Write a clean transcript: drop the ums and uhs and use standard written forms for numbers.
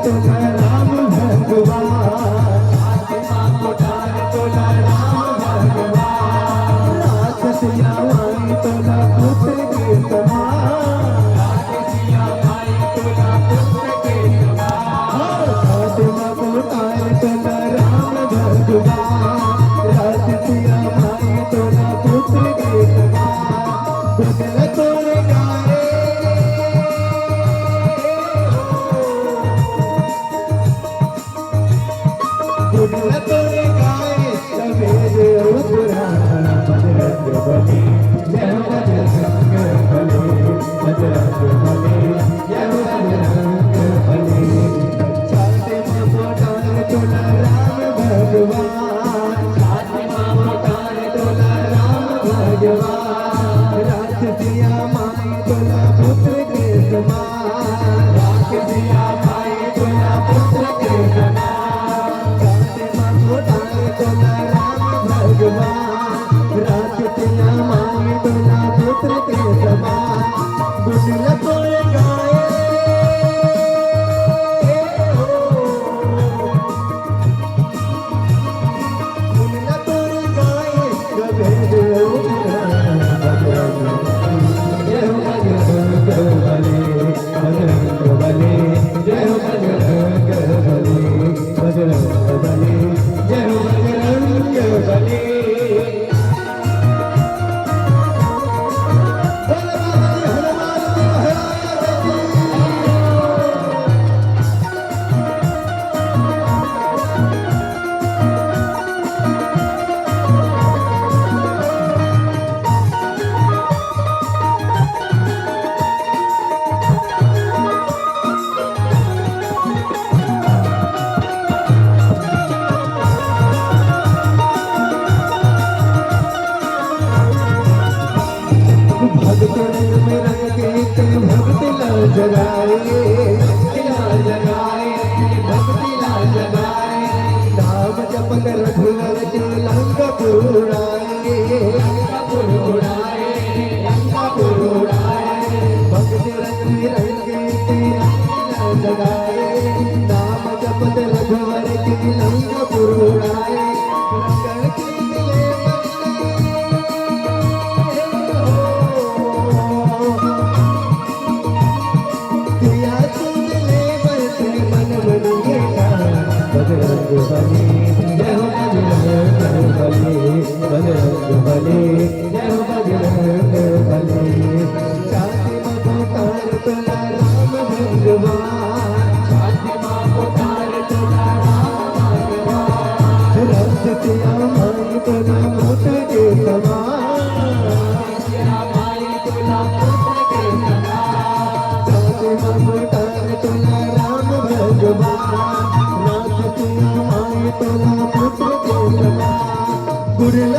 तोला राम भगवान, फातिमा पुकार तोला राम भगवान, राक्षसिया माई तोला पुत्र के समान, राक्षसिया माई तोला पुत्र के समान, फातिमा पुकार तोला राम भगवान, राक्षसिया माई तोला पुत्र के समान, गुजल तोरे गाए गुजल तोरे गाए सवेरे पुराण बजरंग बली, जय हो बजरंग बली, बजरंग बली, जय हो बजरंग बली, फातिमा पुकार तोला राम भगवान, फातिमा पुकार तोला राम भगवान, राक्षसिया माई तोला पुत्र के समान, राक्षसिया माई तोला पुत्र के समान, फातिमा पुकार तोला राम भगवान, राक्षसिया माई तोला पुत्र के समान, गुजल तोरे गाए गुजल तोरे गाए सवेरे पुराण बजरंग बली, जय हो बजरंग बली, बजरंग बली, जय हो बजरंग बली, बजरंग बली, जय हो बजरंग बली। बोले बाबा हनुमान महाराज की। भक्त रंग में रंग के भक्ति लाल जगाए, लाल जगाए, भक्ति लाल जगाए, नाम जपत रघुवर के लंकापुर उड़ाए, लंकापुर उड़ाए, लंकापुर उड़ाए, भक्त रंग में रंग के लाल जगाए, नाम जपत रघुवर के लंकापुर उड़ाए, रंगण के मिले किया तुझले बरसे मन बनिए बजरंग बली, जय हो बजरंग बली, बजरंग बली, जय हो बजरंग बली, फातिमा पुकार तोला राम भगवान, फातिमा पुकार तोला राम भगवान, राक्षसिया माई तोला पुत्र के समान, राक्षसिया माई तोला पुत्र के समान, फातिमा पुकार तोला राम भगवान, राक्षसिया माई तोला पुत्र के समान, गुरल